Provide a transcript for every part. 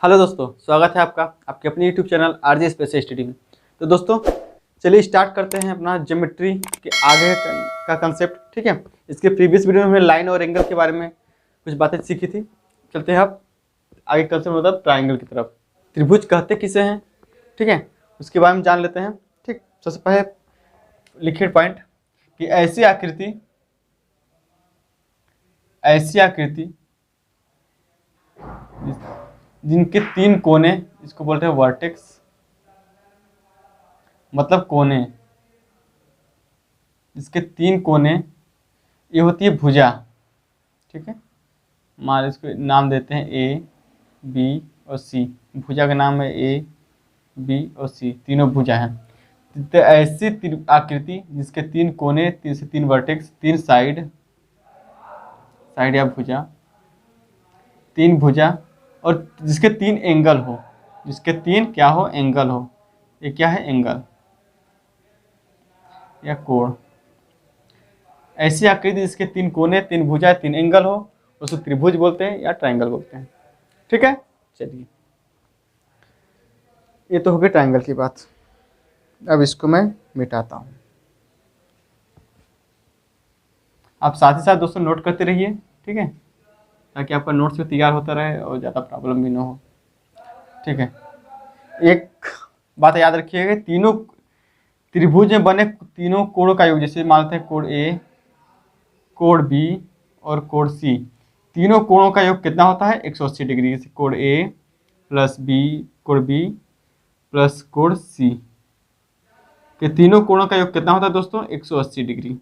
Hello दोस्तों, स्वागत है आपका आपके अपने YouTube channel RJ special study में। तो दोस्तों चलिए स्टार्ट करते हैं अपना ज्योमेट्री के आगे का कंसेप्ट। ठीक है, इसके प्रीवियस वीडियो में हमने लाइन और एंगल के बारे में कुछ बातें सीखी थी। चलते हैं आप आगे कंसेप्ट मतलब ट्राइंगल की तरफ। त्रिभुज कहते किसे हैं, ठीक है, उसके बारे में जान लेते हैं। ठीक, सबसे पहले लिखिए पॉइंट कि ऐसी आकृति जिनके तीन कोने, इसको बोलते हैं वर्टेक्स, मतलब कोने, इसके तीन कोने, ये होती है भुजा। ठीक है, मान इसको नाम देते हैं ए, बी और सी। भुजा का नाम है ए, बी और सी, तीनों भुजा हैं। तो ऐसी आकृति जिसके तीन कोने, तीन से तीन वर्टेक्स, तीन साइड या भुजा, तीन भुजा और जिसके तीन एंगल हो, जिसके तीन क्या हो, एंगल हो। ये क्या है, एंगल या कोण। ऐसी आकृति जिसके तीन कोने, तीन भुजा, तीन एंगल हो, उसको त्रिभुज बोलते हैं या ट्रायंगल बोलते हैं। ठीक है, चलिए ये तो हो गई ट्रायंगल की बात। अब इसको मैं मिटाता हूं। आप साथ ही साथ दोस्तों नोट करते रहिए, ठीक है, ताकि आपका नोट्स भी तैयार होता रहे और ज़्यादा प्रॉब्लम भी ना हो। ठीक है, एक बात याद रखिएगा, तीनों त्रिभुज में बने तीनों कोणों का योग, जैसे मानते हैं कोण ए, कोण बी और कोण सी, तीनों कोणों का योग कितना होता है, 180 डिग्री। जैसे कोण ए प्लस बी, कोण बी प्लस कोण सी के तीनों कोणों का योग कितना होता है दोस्तों, 180 डिग्री।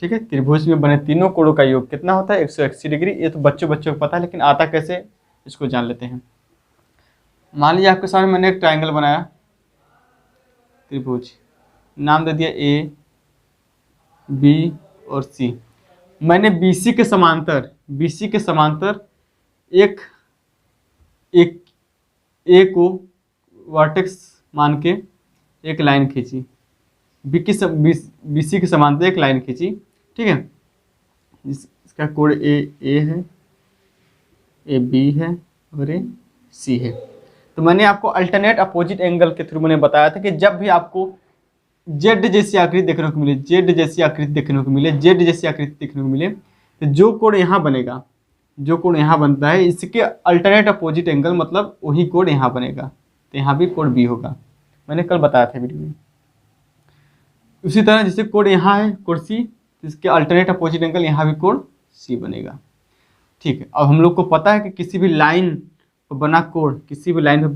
ठीक है, त्रिभुज में बने तीनों कोणों का योग कितना होता है, 180 डिग्री। ये तो बच्चों को पता है, लेकिन आता कैसे, इसको जान लेते हैं। मान लीजिए आपके सामने मैंने एक ट्रायंगल बनाया, त्रिभुज, नाम दे दिया ए, बी और सी। मैंने BC के समांतर एक ए को वर्टेक्स मान के एक लाइन खींची, BC के समांतर एक लाइन खींची। ठीक है, इसका कोण ए है, ए बी है और ए सी है। तो मैंने आपको अल्टरनेट अपोजिट एंगल के थ्रू मैंने बताया था कि जब भी आपको जेड जैसी आकृति देखने को मिले, जेड जैसी आकृति देखने को मिले, तो जो कोण यहाँ बनेगा, जो कोण यहाँ बनता है, इसके अल्टरनेट अपोजिट एंगल मतलब वही कोण यहाँ बनेगा। तो यहाँ भी कोण बी होगा, मैंने कल बताया था वीडियो में। उसी तरह जैसे कोण यहाँ है, कोण सी, इसके अल्टरनेट अपोजिट एंगल यहाँ भी कोण सी बनेगा। ठीक है, अब हम लोग को पता है कि किसी भी लाइन पर बना कोण, किसी भी लाइन पर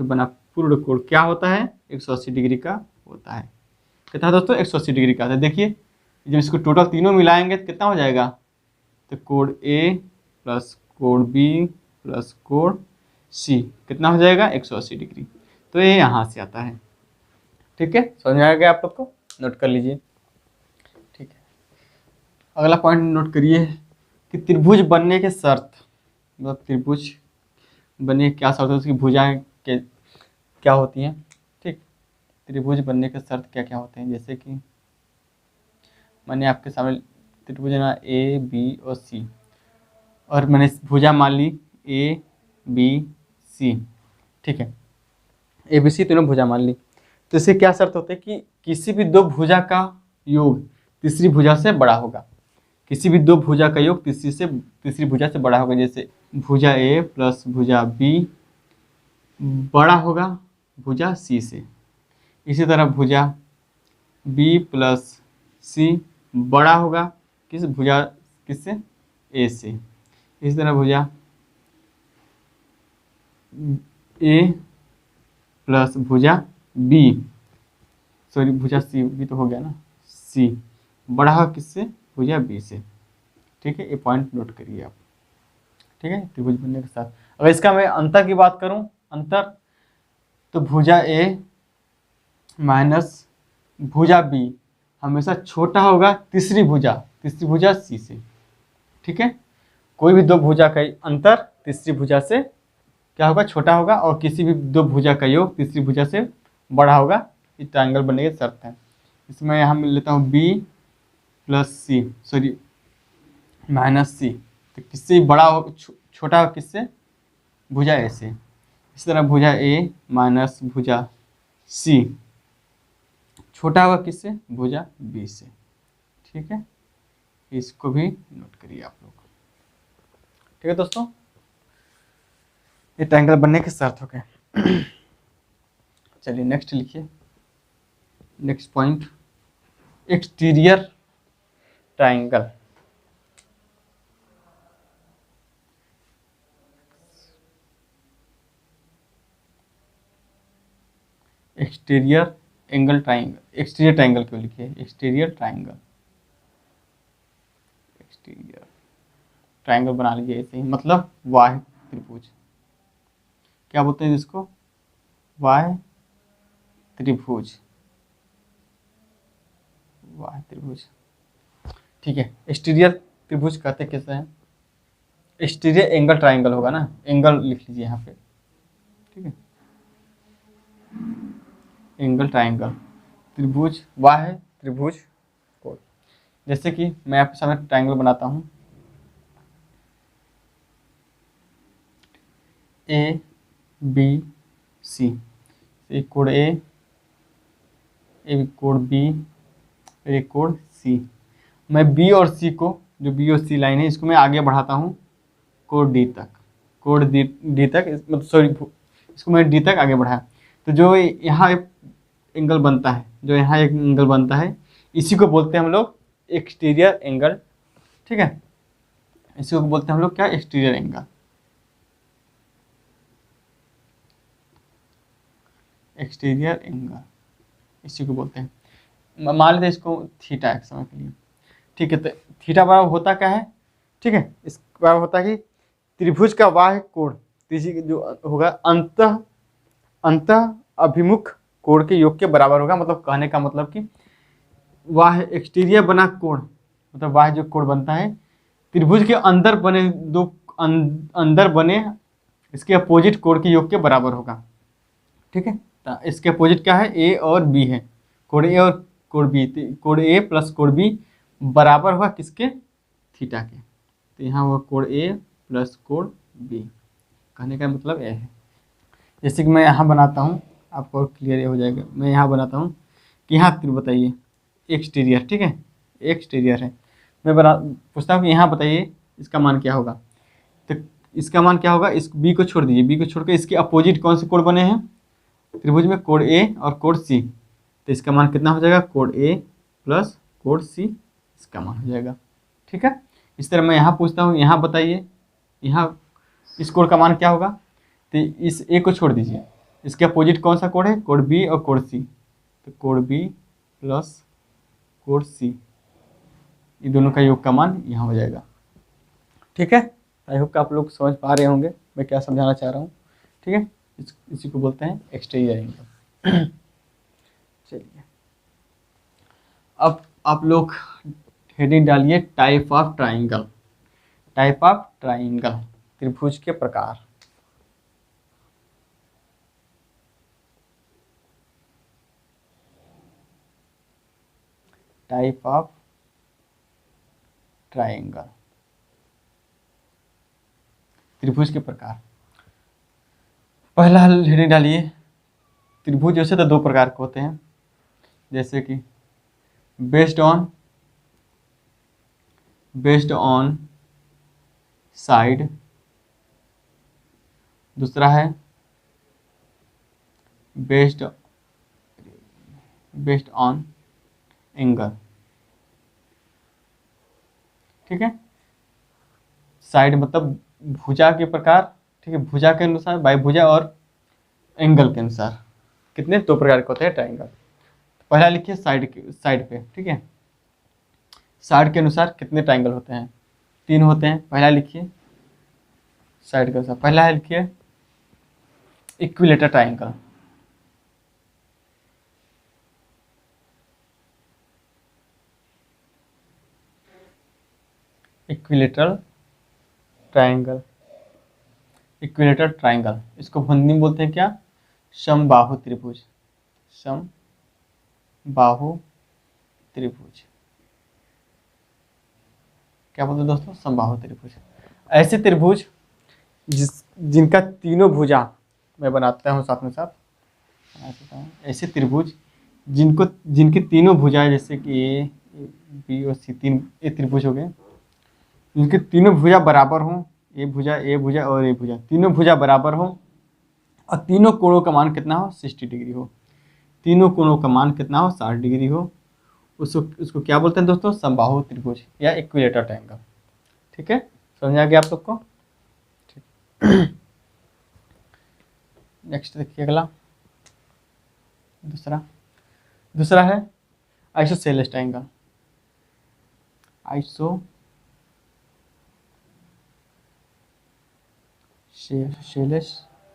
बना पूर्ण कोण क्या होता है, 180 डिग्री का होता है। कितना दोस्तों, 180 डिग्री का। तो देखिए जब इसको टोटल तीनों मिलाएंगे तो कितना हो जाएगा, तो कोण ए प्लस कोण बी प्लस कोण सी कितना हो जाएगा, 180 डिग्री। तो ये यहाँ से आता है। ठीक है, समझ में आ गया आप लोग को, नोट कर लीजिए। ठीक है, अगला पॉइंट नोट करिए कि त्रिभुज बनने के शर्त, मतलब त्रिभुज बनने क्या शर्त है, उसकी भुजाएं क्या होती हैं। ठीक, त्रिभुज बनने के शर्त क्या क्या होते हैं। जैसे कि मैंने आपके सामने त्रिभुज ना ए बी और सी, और मैंने भुजा मान ली ए बी सी। ठीक है, ए बी सी तीनों भुजा मान ली। तो इससे क्या शर्त होते है कि किसी भी दो भुजा का योग तीसरी भुजा से बड़ा होगा, किसी भी दो भुजा का योग तीसरी भुजा से बड़ा होगा। जैसे भुजा ए प्लस भुजा बी बड़ा होगा भुजा सी से, इसी तरह भुजा बी प्लस सी बड़ा होगा किससे, ए से। इसी तरह भुजा ए प्लस भुजा बी, सॉरी भुजा सी भी तो हो गया ना, सी बड़ा होगा किससे, भुजा बी से। ठीक है, ये पॉइंट नोट करिए आप। ठीक है, त्रिभुज बनने के साथ अगर इसका मैं अंतर की बात करूं, अंतर तो भुजा ए माइनस भुजा बी हमेशा छोटा होगा तीसरी भुजा सी से। ठीक है, कोई भी दो भुजा का अंतर तीसरी भुजा से क्या होगा, छोटा होगा, और किसी भी दो भुजा का योग तीसरी भुजा से बड़ा होगा। ये ट्रायंगल बनने की शर्त है। इसमें यहाँ मैं लेता हूँ बी प्लस सी, सॉरी माइनस सी। तो किससे बड़ा हो, छोटा हो किससे, भुजा ए से। इसी तरह भुजा ए माइनस भुजा सी छोटा होगा किससे, भुजा बी से। ठीक है, इसको भी नोट करिए आप लोग। ठीक है दोस्तों, ये ट्रायंगल बनने के शर्त हो गए। चलिए नेक्स्ट लिखिए, next point, exterior triangle. Exterior angle triangle, exterior triangle क्यों लिखिए, एक्सटीरियर ट्रायंगल, एक्सटीरियर ट्रायंगल बना लीजिए ऐसे ही, मतलब वाह त्रिभुज। क्या बोलते हैं इसको, वाह त्रिभुज, वाह त्रिभुज। ठीक है, एक्सटीरियर त्रिभुज कहते कैसे हैं, एक्सटीरियर एंगल ट्रायंगल होगा ना, एंगल लिख लीजिए यहाँ पे। ठीक है, एंगल ट्रायंगल, त्रिभुज वाह त्रिभुज कोण। जैसे कि मैं आपके सामने ट्रायंगल बनाता हूँ, ए बी सी, एक कोण ए, एक कोण बी, एक कोण सी। मैं बी और सी को, जो बी और सी लाइन है, इसको मैं आगे बढ़ाता हूँ कोण डी तक, कोण डी तक, मतलब सॉरी इसको मैं डी तक आगे बढ़ाया, तो जो यहाँ एक एंगल बनता है, जो यहाँ एक एंगल बनता है, इसी को बोलते हैं हम लोग एक्सटीरियर एंगल। ठीक है, इसी को बोलते हैं हम लोग क्या, एक्सटीरियर एंगल, एक्सटीरियर एंगल इसी को बोलते हैं। मान लेते हैं इसको थीटा एक समय के लिए। ठीक है, तो थीटा बराबर होता क्या है, ठीक है, इस बराबर होता है कि त्रिभुज का वाह कोण, तीसरी जो होगा अंत अभिमुख कोण के योग के बराबर होगा। मतलब कहने का मतलब कि वाह एक्सटीरियर बना कोण, मतलब वाह जो कोण बनता है त्रिभुज के अंदर बने दो अंदर बने इसके अपोजिट कोण के योग के बराबर होगा। ठीक है, तो इसके अपोजिट क्या है, ए और बी है, कोण ए और कोण बी, कोण ए प्लस कोण बी बराबर हुआ किसके, थीटा के। तो यहाँ हुआ कोण ए प्लस कोण बी, कहने का मतलब यह है। जैसे कि मैं यहाँ बनाता हूँ, आपको और क्लियर हो जाएगा। मैं यहाँ बनाता हूँ कि यहाँ बताइए एक्सटीरियर, ठीक है, एक्सटीरियर है, मैं पूछता हूँ कि यहाँ बताइए इसका मान क्या होगा। तो इसका मान क्या होगा, इस बी को छोड़ दीजिए, बी को छोड़कर इसके अपोजिट कौन से कोण बने हैं त्रिभुज में, कोण ए और कोण सी। तो इसका मान कितना हो जाएगा, कोण ए प्लस कोण सी, इसका मान हो जाएगा। ठीक है, इस तरह मैं यहाँ पूछता हूँ, यहाँ बताइए यहाँ इस कोण का मान क्या होगा। तो इस ए को छोड़ दीजिए, इसके अपोजिट कौन सा कोण है, कोण बी और कोण सी। तो कोण बी प्लस कोण सी, ये दोनों का योग का मान यहाँ हो जाएगा। ठीक है, आई होप कि आप लोग समझ पा रहे होंगे मैं क्या समझाना चाह रहा हूँ। ठीक है, इसी को बोलते हैं एक्सटीरियर एंगल। चलिए, अब आप लोग हेडिंग डालिए type of triangle, type of triangle, त्रिभुज के प्रकार। टाइप ऑफ ट्राइंगल, त्रिभुज के प्रकार। पहला हेडिंग डालिए, त्रिभुज वैसे तो दो प्रकार के होते हैं, जैसे कि बेस्ड ऑन साइड, दूसरा है बेस्ड ऑन एंगल। ठीक है, साइड मतलब भुजा के प्रकार, ठीक है, भुजा के अनुसार, बाह्यभुजा और एंगल के अनुसार कितने, दो प्रकार के होते हैं ट्राइंगल। पहला लिखिए साइड पे, ठीक है, साइड के अनुसार कितने ट्राइंगल होते हैं, तीन होते हैं। पहला लिखिए साइड के अनुसार, पहला है लिखिए equilateral triangle, equilateral triangle, equilateral triangle, इसको हिंदी में बोलते हैं क्या, समबाहु त्रिभुज, समबाहु त्रिभुज। क्या बोलते हैं दोस्तों, समबाहु त्रिभुज। ऐसे त्रिभुज जिनका तीनों भुजा, मैं बनाता हूँ साथ में साथ बना देता हूँ। ऐसे त्रिभुज जिनकी तीनों भुजाएं, जैसे कि ए बी और सी, तीन ये त्रिभुज हो गए, जिनकी तीनों भुजा बराबर हों, ए भुजा और ए भुजा, तीनों भुजा बराबर हों और तीनों कोणों का मान कितना हो, 60 डिग्री हो, तीनों कोणों का मान कितना हो, 60 डिग्री हो, उसको क्या बोलते हैं दोस्तों, समबाहु त्रिभुज या इक्विलेटरल ट्रायंगल। ठीक है, समझ आ गया आप सबको। ठीक, नेक्स्ट देखिए अगला, दूसरा है आइसोसेलेस ट्रायंगल। आइसोसेलेस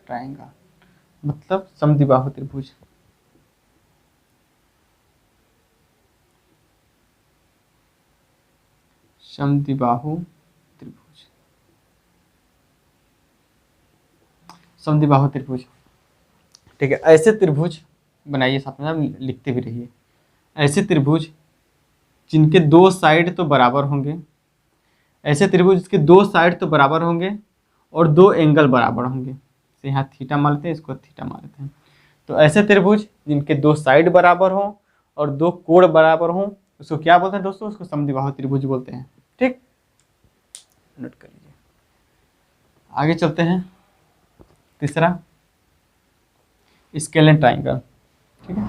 ट्रायंगल मतलब समद्विबाहु त्रिभुज। समद्विबाहु त्रिभुज, समद्विबाहु त्रिभुज। ठीक है, ऐसे त्रिभुज बनाइए, साथ में आप लिखते भी रहिए। ऐसे त्रिभुज जिनके दो साइड तो बराबर होंगे, ऐसे त्रिभुज जिसके दो साइड तो बराबर होंगे और दो एंगल बराबर होंगे, तो यहाँ थीटा मान लेते हैं, इसको थीटा मान लेते हैं। तो ऐसे त्रिभुज जिनके दो साइड बराबर हों और दो कोण बराबर हों, उसको क्या बोलते हैं दोस्तों, उसको समद्विबाहु त्रिभुज बोलते हैं। ठीक, नोट कर लीजिए। आगे चलते हैं, तीसरा स्केलेन ट्रायंगल। ठीक है,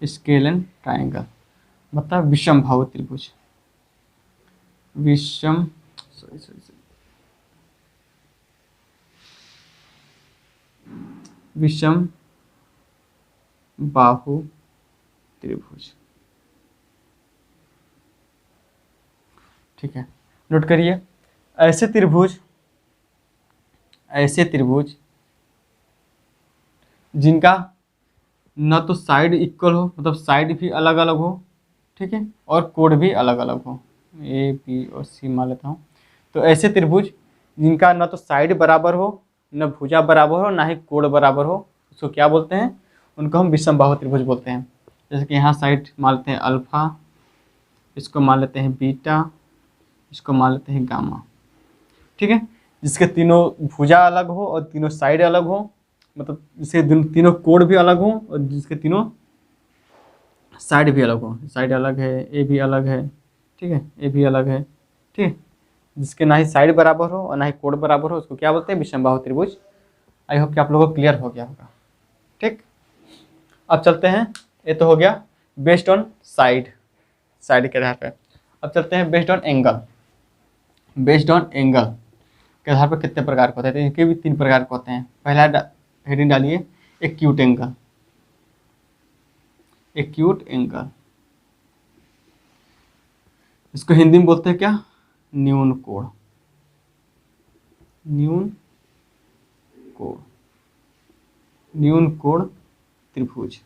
स्केलेन ट्रायंगल मतलब विषमबाहु त्रिभुज। विषम बाहु त्रिभुज। ठीक है, नोट करिए। ऐसे त्रिभुज जिनका न तो साइड इक्वल हो, मतलब साइड भी अलग अलग हो, ठीक है, और कोण भी अलग अलग हो, ए बी और सी मान लेता हूँ। तो ऐसे त्रिभुज जिनका न तो साइड बराबर हो, न भुजा बराबर हो, ना ही कोण बराबर हो, उसको क्या बोलते हैं, उनको हम विषमबाहु त्रिभुज बोलते हैं। जैसे कि यहाँ साइड मान लेते हैं अल्फा, इसको मान लेते हैं बीटा, इसको मान लेते हैं गामा। ठीक है, जिसके तीनों भुजा अलग हो और तीनों साइड अलग हो, मतलब जिसके तीनों कोण भी अलग हो और जिसके तीनों साइड भी अलग हो, साइड अलग है, ए भी अलग है, ठीक है, ए भी अलग है, ठीक है, जिसके ना ही साइड बराबर हो और ना ही कोण बराबर हो, उसको क्या बोलते हैं, विषमबाहु त्रिभुज। आई होप कि आप लोगों को क्लियर हो गया होगा। ठीक, अब चलते हैं, ये तो हो गया बेस्ड ऑन साइड के आधार पर। अब चलते हैं based on angle. Based on angle के आधार पर कितने प्रकार के होते हैं, तो इनके भी 3 प्रकार के होते हैं। पहला हेडिंग डालिए, एक्यूट एंगल। एक्यूट एंगल, इसको हिंदी में बोलते हैं क्या, न्यून कोण। न्यून कोण त्रिभुज।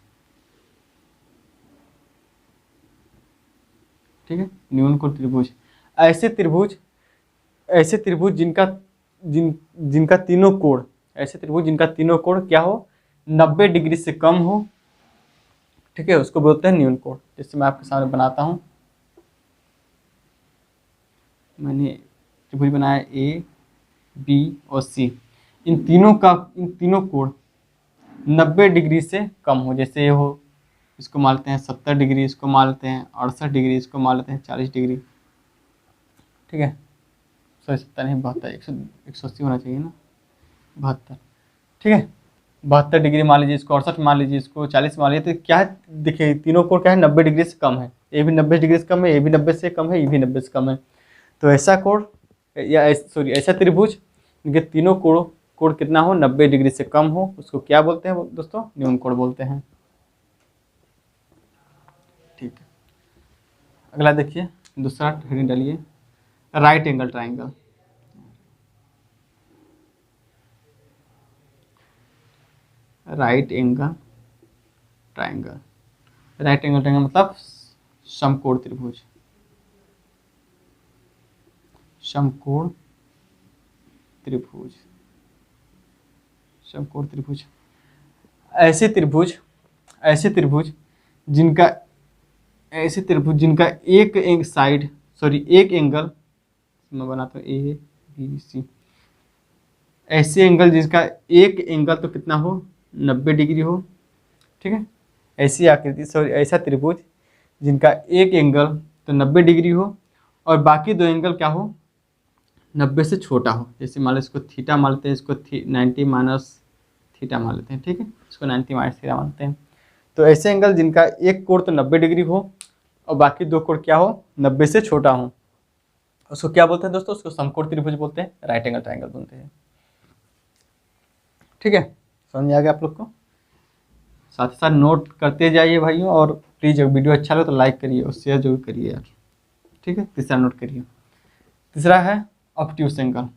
ठीक है, न्यून कोण त्रिभुज। ऐसे त्रिभुज जिनका तीनों कोण, ऐसे त्रिभुज जिनका तीनों कोण क्या हो, 90 डिग्री से कम हो, ठीक है, उसको बोलते हैं न्यून कोण। जैसे मैं आपके सामने बनाता हूं, मैंने त्रिभुज बनाया ए बी और सी, इन तीनों कोण 90 डिग्री से कम हो। जैसे ये हो, इसको मान लेते हैं 70 डिग्री, इसको मान लेते हैं 68 डिग्री, इसको मान लेते हैं 40 डिग्री। ठीक है, 70 नहीं 72, 180 होना चाहिए ना, 72। ठीक है, 72 डिग्री मान लीजिए, इसको 68 मान लीजिए, इसको 40 मान लीजिए, तो क्या है, देखिए तीनों कोण क्या है, 90 डिग्री से कम है। ये भी 90 डिग्री से कम है, ये भी 90 से कम है, ये भी 90 से कम है। तो ऐसा कोण या ऐसा त्रिभुज इनके तीनों कोण कितना हो, 90 डिग्री से कम हो, उसको क्या बोलते हैं दोस्तों, न्यून कोण बोलते हैं। ठीक है, अगला देखिए, दूसरा हेडिंग डालिए, right angle triangle. Right angle triangle मतलब समकोण त्रिभुज। समकोण त्रिभुज ऐसे त्रिभुज जिनका एक साइड सॉरी एक एंगल मैं बनाता हूँ ए बी सी, ऐसे एंगल जिसका एक एंगल तो कितना हो 90 डिग्री हो, ठीक है। ऐसी आकृति सॉरी ऐसा त्रिभुज जिनका एक एंगल तो 90 डिग्री हो और बाकी दो एंगल क्या हो 90 से छोटा हो। जैसे मान लो इसको थीटा मान लेते हैं, इसको 90 माइनस थीटा मान लेते हैं, ठीक है, इसको 90 माइनस थीटा मानते हैं। तो ऐसे एंगल जिनका एक कोण तो 90 डिग्री हो और बाकी दो कोण क्या हो 90 से छोटा हो, उसको क्या बोलते हैं दोस्तों, उसको समकोण त्रिभुज बोलते हैं, राइट एंगल ट्राइंगल बोलते हैं, ठीक है। समझ में आ गया आप लोग को। साथ ही साथ नोट करते जाइए भाइयों, और प्लीज़ अगर वीडियो अच्छा लगे तो लाइक करिए और शेयर जरूर करिए यार, ठीक है। तीसरा नोट करिए, तीसरा है obtuse angle.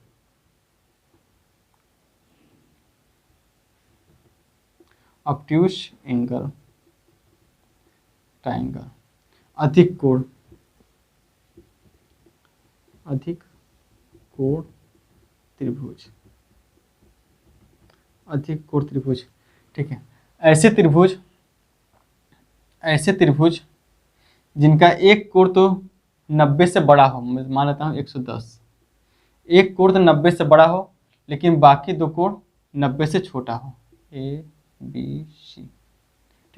Obtuse angle triangle, अधिक कोण, अधिक कोण त्रिभुज, अधिक कोण त्रिभुज, ठीक है। ऐसे त्रिभुज, ऐसे त्रिभुज जिनका एक कोण तो 90 से बड़ा हो, मैं मान लेता हूँ 110, एक कोण तो 90 से बड़ा हो लेकिन बाकी दो कोण 90 से छोटा हो, ए बी सी,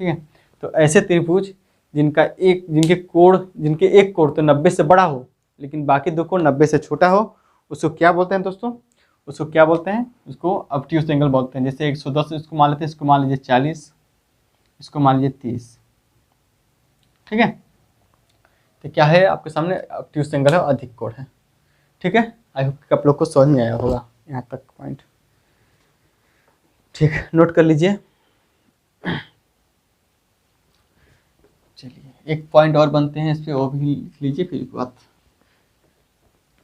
ठीक है। तो ऐसे त्रिभुज जिनका एक जिनके एक कोण तो 90 से बड़ा हो लेकिन बाकी दो कोण 90 से छोटा हो, उसको क्या बोलते हैं दोस्तों, उसको क्या बोलते हैं, उसको ऑब्ट्यूस एंगल बोलते हैं। जैसे 110 इसको मान लेते हैं, इसको मान लीजिए 40, इसको मान लीजिए 30, ठीक है। तो क्या है आपके सामने ऑब्ट्यूस एंगल है, अधिक कोण है, ठीक है। आई होप आप लोग को समझ में आया होगा यहाँ तक पॉइंट, ठीक है। नोट कर लीजिए। चलिए एक पॉइंट और बनते हैं इस पर, वो भी लिख लीजिए, फिर बात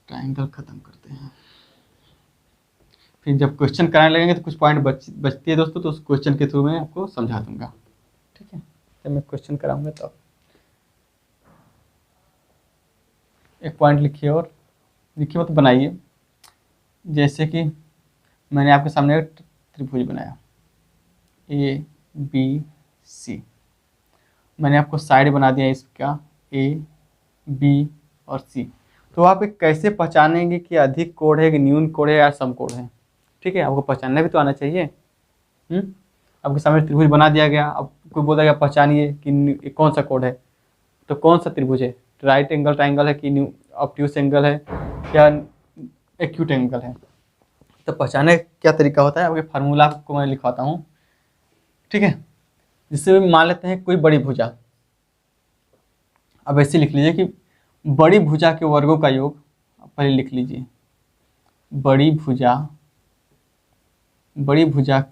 ट्राइंगल खत्म करते हैं। फिर जब क्वेश्चन कराने लगेंगे तो कुछ पॉइंट बचती है दोस्तों, तो उस क्वेश्चन के थ्रू मैं आपको समझा दूंगा, ठीक है। जब मैं क्वेश्चन कराऊंगा तो एक पॉइंट लिखिए, और लिखिए मतलब बनाइए। जैसे कि मैंने आपके सामने एक त्रिभुज बनाया ए बी सी, मैंने आपको साइड बना दिया इसका ए बी और सी। तो आप एक कैसे पहचानेंगे कि अधिक कोण है कि न्यून कोण है या समकोण है, ठीक है। आपको पहचानना भी तो आना चाहिए। आपके सामने त्रिभुज बना दिया गया, अब कोई बोला गया पहचानिए कि कौन सा कोण है, तो कौन सा त्रिभुज है, राइट एंगल ट्राइंगल है कि ऑब्ट्यूस एंगल है या एक्यूट एंगल है। तो पहचानने क्या तरीका होता है, आपके फार्मूला को मैं लिखवाता हूँ, ठीक है। जिससे मान लेते हैं कोई बड़ी भुजा, अब ऐसे लिख लीजिए कि बड़ी भुजा के वर्गों का योग, पहले लिख लीजिए बड़ी भुजा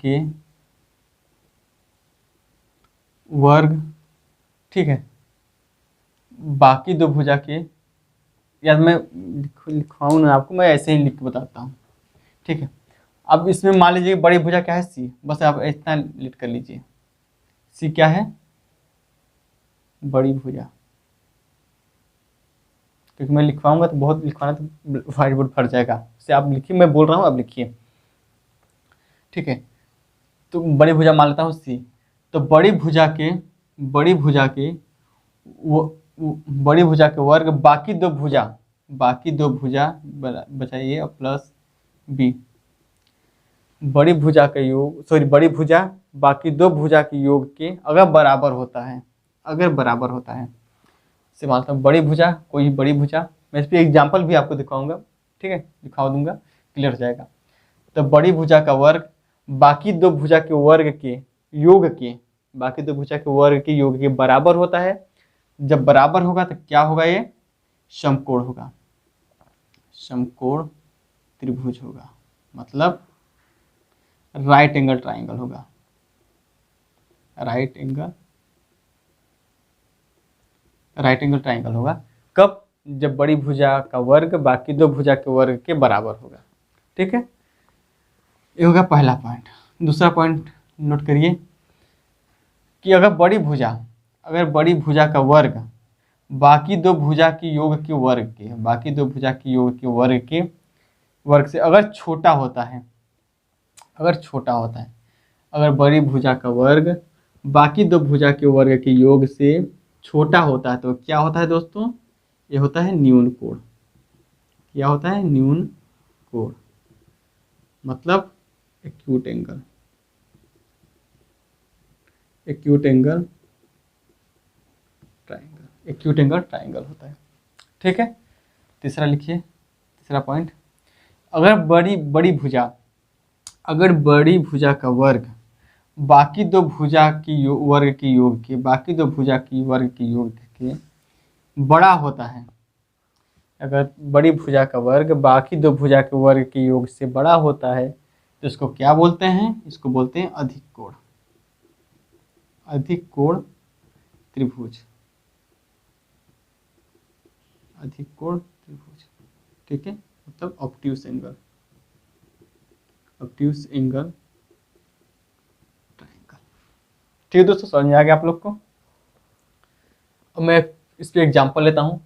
के वर्ग, ठीक है, बाकी दो भुजा के, यार मैं लिखवाऊँ ना आपको, मैं ऐसे ही लिख के बताता हूँ, ठीक है। अब इसमें मान लीजिए बड़ी भुजा क्या है सी, बस आप इतना लिख कर लीजिए, सी क्या है बड़ी भुजा, क्योंकि मैं लिखवाऊंगा तो बहुत लिखवाना तो व्हाइट बोर्ड फट जाएगा, इससे आप लिखिए, मैं बोल रहा हूँ आप लिखिए, ठीक है। तो बड़ी भुजा मान लेता हूँ सी, तो बड़ी भुजा के बड़ी भुजा के वर्ग बाकी दो भुजा बचाइए और प्लस बी, बड़ी भुजा का योग सॉरी बड़ी भुजा बाकी दो भुजा के योग के अगर बराबर होता है, से मानता हूँ बड़ी भुजा, कोई बड़ी भुजा, मैं इस पर एग्जाम्पल भी आपको दिखाऊंगा, ठीक है, दिखा दूंगा, क्लियर हो जाएगा। तो बड़ी भुजा का वर्ग बाकी दो भुजा के वर्ग के योग के, बाकी दो भुजा के वर्ग के योग के बराबर होता है। जब बराबर होगा तो क्या होगा, ये समकोण होगा, समकोण त्रिभुज होगा, मतलब राइट एंगल ट्राइंगल होगा, राइट एंगल ट्राइंगल होगा। कब, जब बड़ी भुजा का वर्ग बाकी दो भुजा के वर्ग के बराबर होगा, ठीक है। ये होगा पहला पॉइंट। दूसरा पॉइंट नोट करिए कि अगर बड़ी भुजा का वर्ग बाकी दो भुजा के योग के वर्ग के, बाकी दो भुजा के योग के वर्ग से अगर छोटा होता है, अगर बड़ी भुजा का वर्ग बाकी दो भुजा के वर्ग के योग से छोटा होता है, तो क्या होता है दोस्तों, ये होता है न्यून कोण। क्या होता है? न्यून कोण, मतलब acute angle. Acute angle triangle, acute angle triangle होता है। ठीक है, तीसरा लिखिए, तीसरा पॉइंट। अगर बड़ी भुजा, अगर बड़ी भुजा का वर्ग बाकी दो भुजा की वर्ग के योग के, बाकी दो भुजा की वर्ग के योग के बड़ा होता है, अगर बड़ी भुजा का वर्ग बाकी दो भुजा के वर्ग के योग से बड़ा होता है तो इसको क्या बोलते हैं? इसको बोलते हैं अधिक कोण। अधिक कोण त्रिभुज, अधिक कोण त्रिभुज। ठीक है, मतलब obtuse angle, obtuse angle triangle. ठीक है दोस्तों, समझ में आ गया आप लोग को। अब मैं इस पर एग्जाम्पल लेता हूँ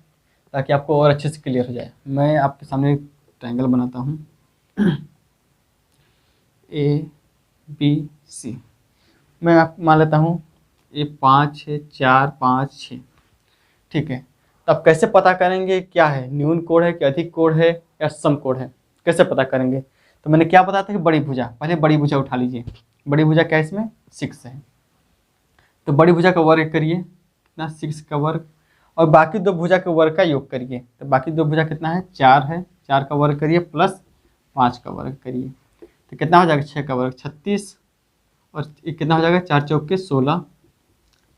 ताकि आपको और अच्छे से क्लियर हो जाए। मैं आपके सामने एक ट्राइंगल बनाता हूँ ABC। मैं आप मान लेता हूँ ये 5 है, 4 5 6। ठीक है, तो आप कैसे पता करेंगे क्या है, न्यून कोण है कि अधिक कोण है या सम कोण है, कैसे पता करेंगे? तो मैंने क्या बताया था कि बड़ी भुजा, पहले बड़ी भुजा उठा लीजिए। बड़ी भुजा क्या है? इसमें 6 है, तो बड़ी भुजा का वर्ग करिए, कितना? 6 का वर्ग, और बाकी दो भुजा के वर्ग का योग करिए। तो बाकी दो भुजा कितना है? 4 है, 4 का वर्ग करिए प्लस 5 का वर्ग करिए, तो कितना हो जाएगा? 6 का वर्ग 36, और कितना हो जाएगा? 4 चौके 16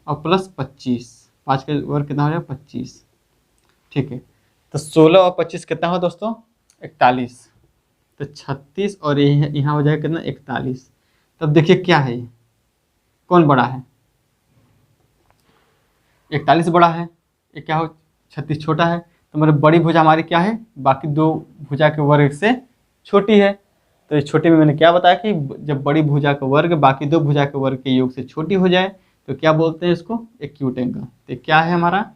और प्लस 25, 5 का वर्ग कितना हो जाएगा? 25। ठीक है, तो 16 और 25 कितना हो दोस्तों? 41। तो 36 और यहाँ हो जाएगा कितना? 41। तब देखिए क्या है, कौन बड़ा है? 41 बड़ा है, ये क्या हो? 36 छोटा है। तो मतलब बड़ी भुजा हमारी क्या है? बाकी दो भुजा के वर्ग से छोटी है। तो इस छोटे में मैंने क्या बताया कि जब बड़ी भुजा का वर्ग बाकी दो भुजा के वर्ग के योग से छोटी हो जाए तो क्या बोलते हैं इसको? Acute angle. तो क्या है हमारा?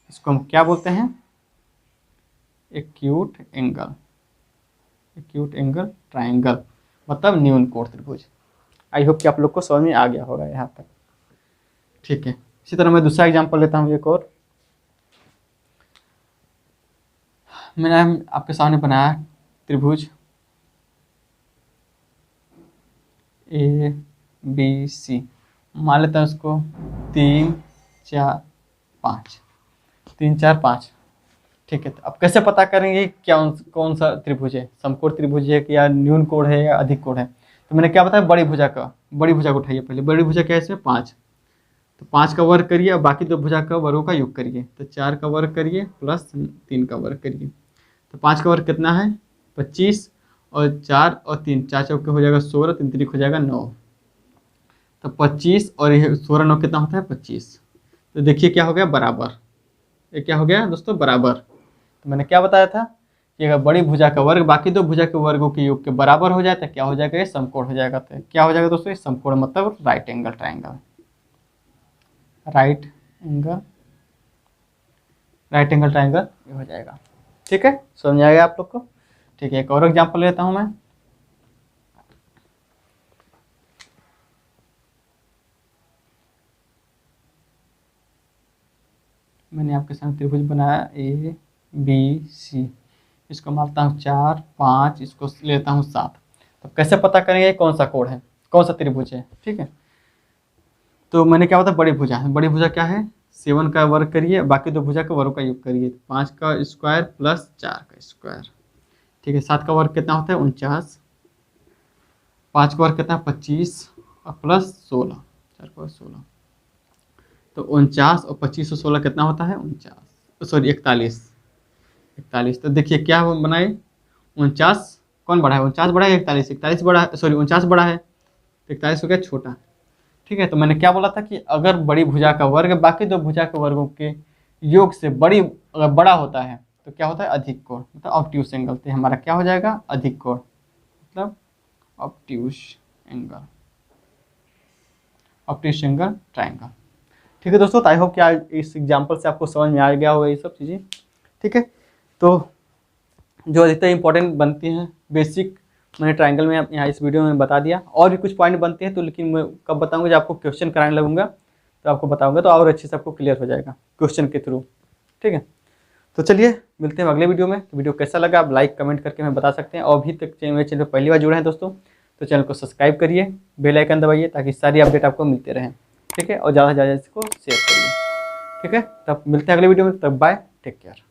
इसको हम क्या बोलते हैं? Acute angle, acute angle triangle, मतलब न्यून कोण त्रिभुज। आई होप कि आप लोग को समझ में आ गया होगा यहाँ तक। ठीक है, इसी तरह मैं दूसरा एग्जांपल लेता हूँ एक और। मैंने आपके सामने बनाया त्रिभुज ABC, मान लेता हूँ उसको 3 4 5, 3 4 5। ठीक है, तो अब कैसे पता करेंगे क्या कौन सा त्रिभुज है? समकोण त्रिभुज है कि या न्यून कोण है या अधिक कोण है? तो मैंने क्या बताया? बड़ी भुजा का, बड़ी भुजा को उठाइए पहले। बड़ी भुजा क्या है इसमें? 5। तो 5 का वर्ग करिए और बाकी दो भुजा का वर्गों का योग करिए। तो 4 का वर्ग करिए प्लस 3 का वर्ग करिए। तो 5 का वर्ग कितना है? 25, और 4 और 3, 4 चौके हो जाएगा 16, 3 3 हो जाएगा 9। तो 25 और ये 16 9 कितना होता है? 25। तो देखिए क्या हो गया? बराबर। ये क्या हो गया दोस्तों? बराबर। तो मैंने क्या बताया था कि अगर बड़ी भुजा का वर्ग बाकी दो भुजा के वर्गों के योग के बराबर हो जाए तो क्या हो जाएगा? ये समकोण हो जाएगा। तो क्या हो जाएगा दोस्तों? ये समकोण मतलब right angle triangle, right angle, right angle triangle ये हो जाएगा। ठीक है, समझ में आ गया आप लोग को? ठीक है, एक और एग्जांपल लेता हूं मैं। मैंने आपके सामने त्रिभुज बनाया ABC, इसको मारता हूँ 4 5, इसको लेता हूँ 7। तो कैसे पता करेंगे कौन सा कोण है, कौन सा त्रिभुज है? ठीक है, तो मैंने क्या बताया? बड़ी भुजा है। बड़ी भुजा क्या है? 7 का वर्ग करिए, बाकी दो भुजा के वर्गों का योग करिए। 5 का स्क्वायर प्लस 4 का स्क्वायर। ठीक है, 7 का वर्ग कितना होता है? 49। 5 का वर्ग कितना है? 25 और प्लस 16, 4 का वर्ग 16। तो 49 और 25 और 16 कितना होता है? 49, सॉरी 41। 41। तो देखिए क्या हम बनाए? 49 कौन बड़ा है? 49 बड़ा है, 41? 41 बड़ा है, सॉरी 49 बड़ा है, तो 41 हो गया छोटा। ठीक है, तो मैंने क्या बोला था कि अगर बड़ी भुजा का वर्ग बाकी दो भुजा के वर्गों के योग से अगर बड़ा होता है तो क्या होता है? अधिक कोण, मतलब ऑब्ट्यूस एंगल। तो हमारा क्या हो जाएगा? अधिक कोण, मतलब obtuse angle, obtuse angle triangle. ठीक है दोस्तों, आई होप कि आज इस एग्जाम्पल से आपको समझ में आ गया होगा ये सब चीज़ें। ठीक है, तो जो अधिकतर इंपॉर्टेंट बनती हैं बेसिक मैंने ट्राइंगल में यहाँ इस वीडियो में बता दिया। और भी कुछ पॉइंट बनते हैं तो लेकिन मैं कब बताऊंगा? जब आपको क्वेश्चन कराने लगूंगा तो आपको बताऊंगा, तो और अच्छे से आपको क्लियर हो जाएगा क्वेश्चन के थ्रू। ठीक है, तो चलिए मिलते हैं अगले वीडियो में। तो वीडियो कैसा लगा आप लाइक कमेंट करके हमें बता सकते हैं, और अभी तक मेरे चैनल पर पहली बार जुड़े हैं दोस्तों तो चैनल को सब्सक्राइब करिए, बेल आइकन दबाइए ताकि सारी अपडेट आपको मिलते रहें, ठीक है, और ज़्यादा से ज़्यादा इसको शेयर करिए, ठीक है। तब मिलते हैं अगले वीडियो में, तब बाय, टेक केयर।